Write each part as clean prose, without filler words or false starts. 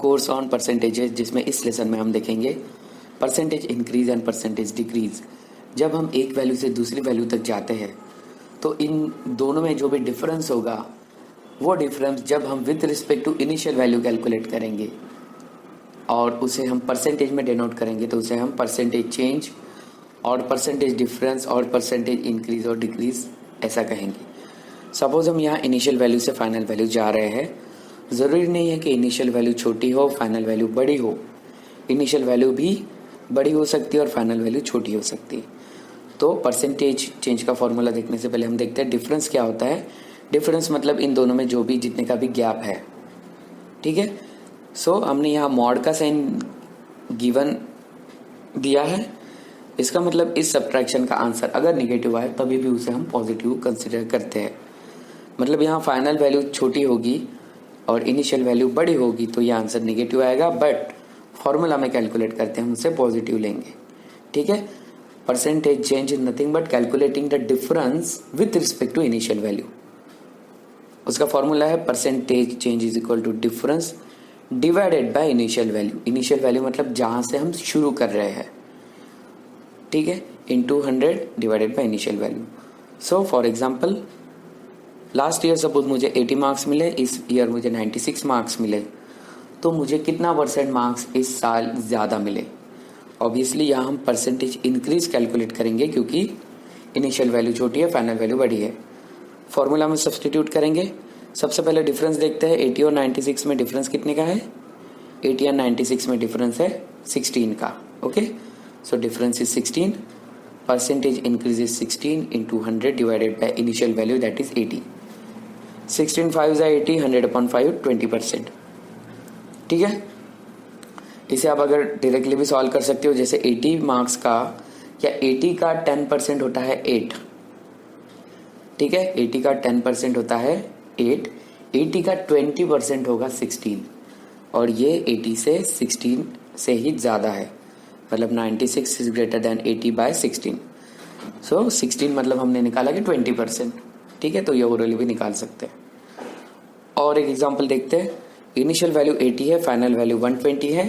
Course on percentages, जिसमें इस lesson में हम देखेंगे percentage increase and percentage decrease. जब हम एक वैल्यू से दूसरी वैल्यू तक जाते हैं तो इन दोनों में जो भी डिफरेंस होगा वो डिफरेंस जब हम with respect to initial value calculate करेंगे और उसे हम परसेंटेज में डिनोट करेंगे तो उसे हम परसेंटेज चेंज और परसेंटेज डिफरेंस और परसेंटेज इंक्रीज और डिक्रीज ऐसा कहेंगे। सपोज हम यहाँ इनिशियल वैल्यू से फाइनल वैल्यू जा रहे हैं, ज़रूरी नहीं है कि इनिशियल वैल्यू छोटी हो फाइनल वैल्यू बड़ी हो, इनिशियल वैल्यू भी बड़ी हो सकती है और फाइनल वैल्यू छोटी हो सकती है। तो परसेंटेज चेंज का फॉर्मूला देखने से पहले हम देखते हैं डिफरेंस क्या होता है। डिफरेंस मतलब इन दोनों में जो भी जितने का भी गैप है, ठीक है। सो हमने यहाँ मॉड का साइन गिवन दिया है, इसका मतलब इस सब्ट्रैक्शन का आंसर अगर निगेटिव आए तभी भी उसे हम पॉजिटिव कंसिडर करते हैं। मतलब यहाँ फाइनल वैल्यू छोटी होगी और इनिशियल वैल्यू बड़ी होगी तो ये आंसर निगेटिव आएगा, बट फॉर्मूला में कैलकुलेट करते हैं हम उसे पॉजिटिव लेंगे, ठीक है। Percentage change is nothing but calculating the difference with respect to initial value. उसका फॉर्मूला है percentage change is equal to difference divided by initial value. Initial value मतलब जहां से हम शुरू कर रहे हैं, ठीक है, into 100 divided by initial value. So for example last year suppose मुझे 80 मार्क्स मिले, इस ईयर मुझे 96 मार्क्स मिले, तो मुझे कितना परसेंट मार्क्स इस साल ज़्यादा मिले। ऑब्वियसली यहाँ हम परसेंटेज इंक्रीज कैलकुलेट करेंगे क्योंकि इनिशियल वैल्यू छोटी है फाइनल वैल्यू बड़ी है। फॉर्मूला में सब्सटीट्यूट करेंगे। सबसे पहले डिफरेंस देखते हैं, 80 और 96 में डिफरेंस कितने का है। 80 और 96 में डिफरेंस है 16 का, okay. So difference is 16, percentage increase is 16 into 100 divided by initial value that is 80। 16 5 80, 100 upon 5 20%, ठीक है। इसे आप अगर डायरेक्टली भी सॉल्व कर सकते हो, जैसे 80 मार्क्स का या 80 का 10% होता है 8, ठीक है। 80 का 10% होता है 8, 80 का 20% होगा 16 और ये 80 से 16 से ही ज़्यादा है, मतलब 96 इज ग्रेटर देन 80 बाय 16। सो 16 मतलब हमने निकाला कि 20%, ठीक है। तो ये ओरली भी निकाल सकते हैं। और एक एग्जांपल देखते हैं, इनिशियल वैल्यू 80 है फाइनल वैल्यू 120 है,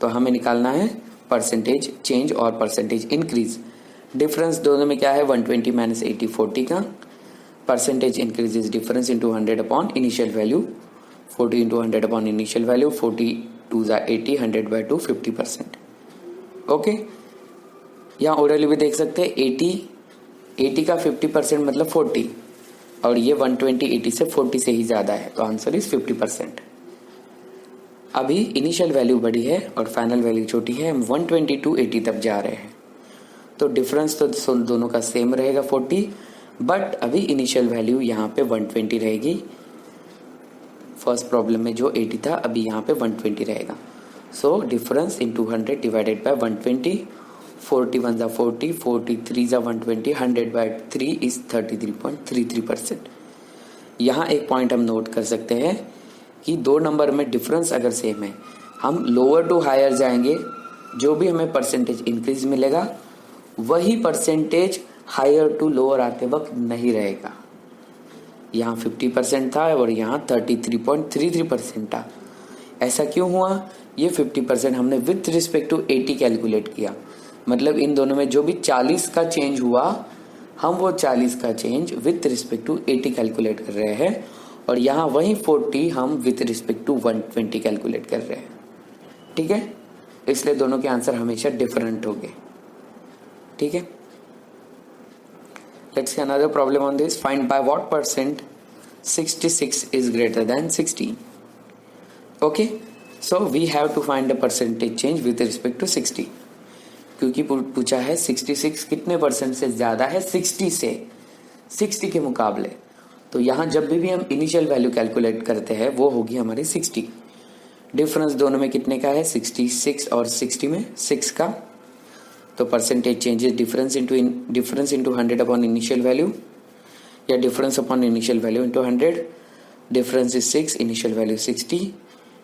तो हमें निकालना है परसेंटेज चेंज और परसेंटेज इंक्रीज। डिफरेंस दोनों में क्या है, 120 माइनस 80 40 का। Percentage increase is difference into 100 upon initial value, 40 into 100 upon initial value, 40 2 80, 100 by 2 50%, okay. यहाँ ओरली भी देख सकते हैं 80 का 50% मतलब 40 और ये 120 80 से 40 से ही ज़्यादा है, तो आंसर इज 50%। अभी इनिशियल वैल्यू बड़ी है और फाइनल वैल्यू छोटी है, हम 120 टू 80 तक जा रहे हैं, तो डिफरेंस तो दोनों का सेम रहेगा 40, बट अभी इनिशियल वैल्यू यहाँ पे 120 रहेगी। फर्स्ट प्रॉब्लम में जो 80 था अभी यहाँ पे 120 रहेगा। So difference into 100 divided by 120, 41 जा 40, 43 जा 120, 100 बाय 3 इज 33.33%। यहाँ एक पॉइंट हम नोट कर सकते हैं कि दो नंबर में डिफरेंस अगर सेम है, हम लोअर टू हायर जाएंगे, जो भी हमें परसेंटेज इंक्रीज मिलेगा वही परसेंटेज हायर टू लोअर आते वक्त नहीं रहेगा। यहाँ 50% था और यहाँ 33.33% था। ऐसा क्यों हुआ, ये 50% हमने विथ रिस्पेक्ट टू 80 कैलकुलेट किया, मतलब इन दोनों में जो भी 40 का चेंज हुआ हम वो 40 का change with respect to 80 calculate कर रहे हैं, और यहाँ वही 40 हम विथ रिस्पेक्ट टू 120 कैलकुलेट कर रहे हैं, ठीक है। इसलिए दोनों के आंसर हमेशा डिफरेंट होंगे, ठीक है। Let's see another problem on this. Find by what percent 66 is greater than 60, okay. So we have to find the percentage change with respect to 60, क्योंकि पूछा है 66 कितने परसेंट से ज्यादा है 60 से, 60 के मुकाबले। तो यहाँ जब भी हम इनिशियल वैल्यू कैलकुलेट करते हैं वो होगी हमारी 60। डिफरेंस दोनों में कितने का है, 66 और 60 में 6 का, तो percentage changes difference into 100 upon initial value, या difference upon initial value into 100। Difference is 6, initial value 60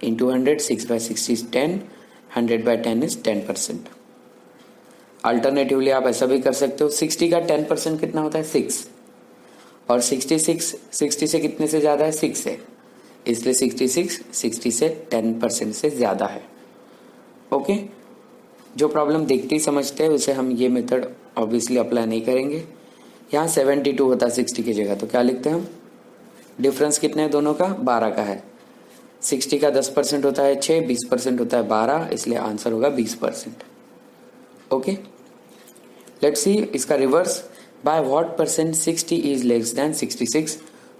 into 100, 6 by 60 is 10, 100 by 10 is 10%। Alternatively आप ऐसा भी कर सकते हो, 60 का 10% कितना होता है 6, और 60 से कितने से ज्यादा है 6 से, इसलिए 66 60 से 10% से ज़्यादा है। ओके, जो प्रॉब्लम देखते ही समझते हैं उसे हम ये मेथड ऑब्वियसली अप्लाई नहीं करेंगे। यहाँ 72 होता है 60 की जगह, तो क्या लिखते हैं हम, डिफरेंस कितने हैं दोनों का, 12 का है। 60 का 10% होता है 6, 20% होता है 12, इसलिए आंसर होगा 20%। ओके, लेट्स सी इसका reverse, bye what percent 60 is less then 66,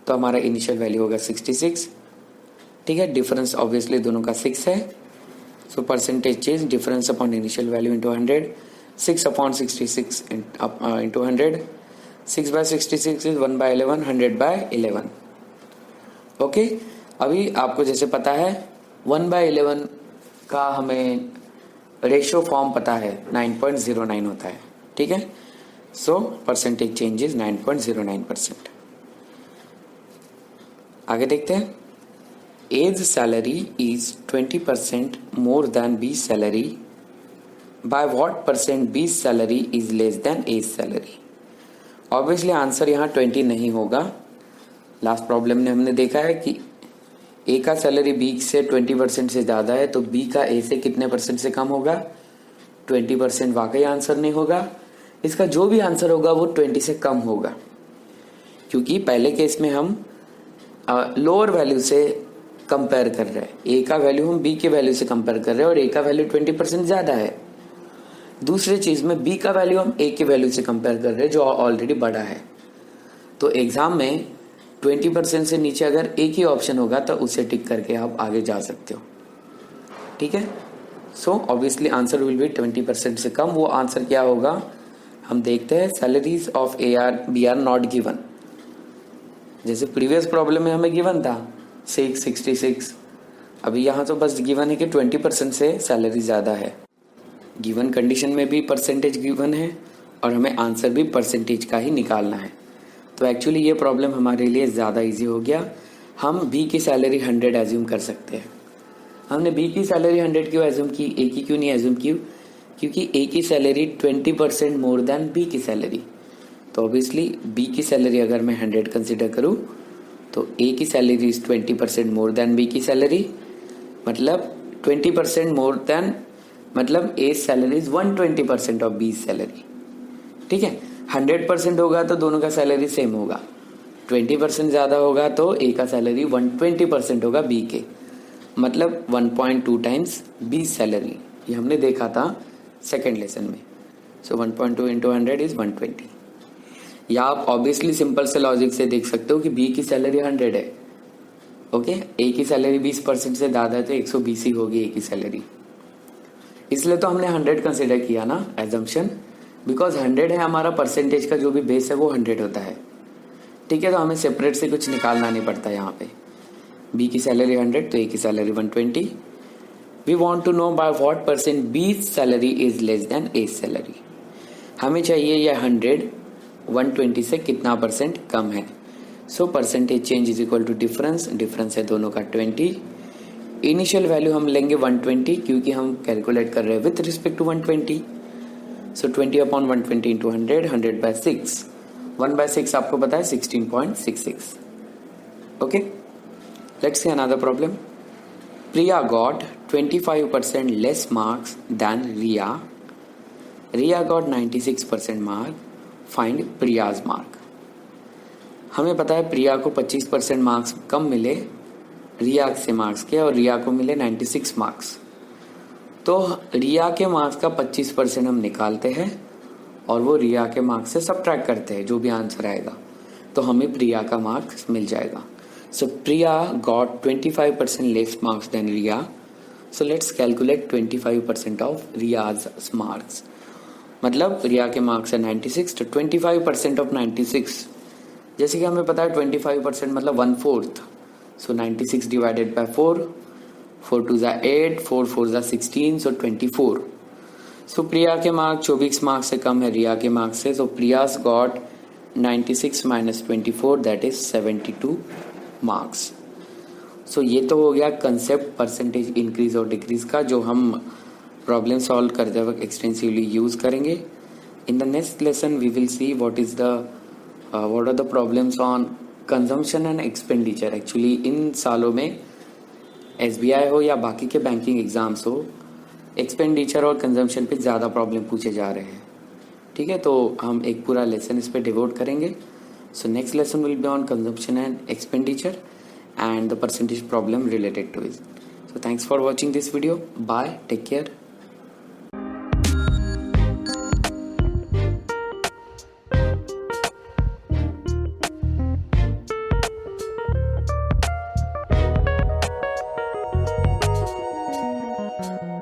तो हमारा इनिशियल वैल्यू होगा 66। ठीक है, डिफरेंस ऑब्वियसली दोनों का 6 है, so percentage change difference upon initial value into 100, 6 upon 66 into 100, 6 by 66 is 1 by 11, 100 by 11। Okay, अभी आपको जैसे पता है 1 बाय 11 का हमें रेशियो फॉर्म पता है 9.09 होता है। ठीक है, सो परसेंटेज चेंज इज 9.09%। आगे देखते हैं, A's salary is 20% more than B salary, by what percent B salary is less than A's salary. Obviously answer यहाँ 20 नहीं होगा। लास्ट प्रॉब्लम में हमने देखा है कि ए का सैलरी बी से 20% से ज़्यादा है, तो बी का ए से कितने परसेंट से कम होगा, 20%। वाकई आंसर नहीं होगा, इसका जो भी आंसर होगा वो 20 से कम होगा, क्योंकि पहले केस में हम लोअर वैल्यू से कंपेयर कर रहे हैं। ए का वैल्यू हम बी के वैल्यू से कंपेयर कर रहे हैं और ए का वैल्यू 20% ज़्यादा है। दूसरे चीज़ में बी का वैल्यू हम ए के वैल्यू से कंपेयर कर रहे हैं जो ऑलरेडी बड़ा है। तो एग्जाम में 20% से नीचे अगर एक ही ऑप्शन होगा तो उसे टिक करके आप आगे जा सकते हो। ठीक है, so obviously answer will be 20% से कम। वो आंसर क्या होगा हम देखते हैं, salaries of A are B are not given. जैसे प्रीवियस प्रॉब्लम में हमें गिवन था 66, अभी यहाँ तो बस गिवन है कि 20% से सैलरी ज़्यादा है। गिवन कंडीशन में भी परसेंटेज गिवन है और हमें आंसर भी परसेंटेज का ही निकालना है। तो एक्चुअली ये प्रॉब्लम हमारे लिए ज़्यादा इजी हो गया। हम बी की सैलरी 100 एज्यूम कर सकते हैं। हमने बी की सैलरी 100 क्यों एज्यूम की, ए की क्यों नहीं एज्यूम की, क्योंकि ए की सैलरी 20% मोर देन बी की सैलरी। तो ऑब्वियसली बी की सैलरी अगर मैं 100 कंसिडर करूँ तो ए की salary is 20% more than B की सैलरी, मतलब 20% मोर देन, मतलब A salary is 120% of B salary. ठीक है, 100% होगा तो दोनों का सैलरी सेम होगा, 20% ज़्यादा होगा तो ए का सैलरी 120% होगा बी के, मतलब 1.2 टाइम्स बी सैलरी। ये हमने देखा था सेकेंड लेसन में। सो 1.2 इंटू 100 इज 120। या आप ऑब्वियसली सिंपल से लॉजिक से देख सकते हो कि बी की सैलरी 100 है। ओके, ए की सैलरी 20% से ज़्यादा है तो 120 ही होगी ए की सैलरी। इसलिए तो हमने 100 कंसिडर किया ना एजम्पशन, बिकॉज 100 है हमारा परसेंटेज का जो भी बेस है वो 100 होता है। ठीक है, तो हमें सेपरेट से कुछ निकालना नहीं पड़ता। यहाँ पे बी की सैलरी 100 तो ए की salary 120। We want to know by what percent B salary is less than A salary. हमें चाहिए यह 100 120 से कितना परसेंट कम है। So percentage change is equal to difference, difference है दोनों का 20। इनिशियल वैल्यू हम लेंगे 120 क्योंकि हम कैलकुलेट कर रहे हैं with respect to 120। So 20 upon 120 into 100, 100 by 6, 1 by 6 आपको पता है 16.66। Okay, let's see another problem. Priya got 25% less marks than Riya. Riya got 96% mark, find Priya's mark. हमें पता है प्रिया को 25% मार्क्स कम मिले रिया से मार्क्स के, और रिया को मिले 96 मार्क्स। तो रिया के मार्क्स का 25% हम निकालते हैं और वो रिया के मार्क्स से सबट्रैक्ट करते हैं, जो भी आंसर आएगा तो हमें प्रिया का मार्क्स मिल जाएगा। So Priya got 25% less marks than Riya. So let's calculate 25% of Riya's marks. मतलब रिया के मार्क्स है 96, तो 25% ऑफ 96, जैसे कि हमें पता है 25% मतलब 1/4। सो 96 डिवाइडेड बाय 4, 4 2 ज़ा 8, 4 4 ज़ा 16, सो 24। सो प्रिया के मार्क्स 24 मार्क्स से कम है रिया के मार्क्स से। So Priya's got 96 minus 24, that is 72 marks. सो ये तो हो गया कंसेप्ट परसेंटेज इंक्रीज और डिक्रीज का, जो हम प्रॉब्लम सॉल्व करते वक्त एक्सटेंसिवली यूज करेंगे। In the next lesson we will see what are the problems on consumption and expenditure. Actually इन सालों में SBI हो या बाकी के बैंकिंग एग्जाम्स हो, एक्सपेंडिचर और कंजम्पशन पे ज़्यादा प्रॉब्लम पूछे जा रहे हैं. ठीक है, तो हम एक पूरा लेसन इस पे डिवोट करेंगे. So next lesson will be on consumption and expenditure and the percentage problem related to it. So thanks for watching this video. Bye, take care.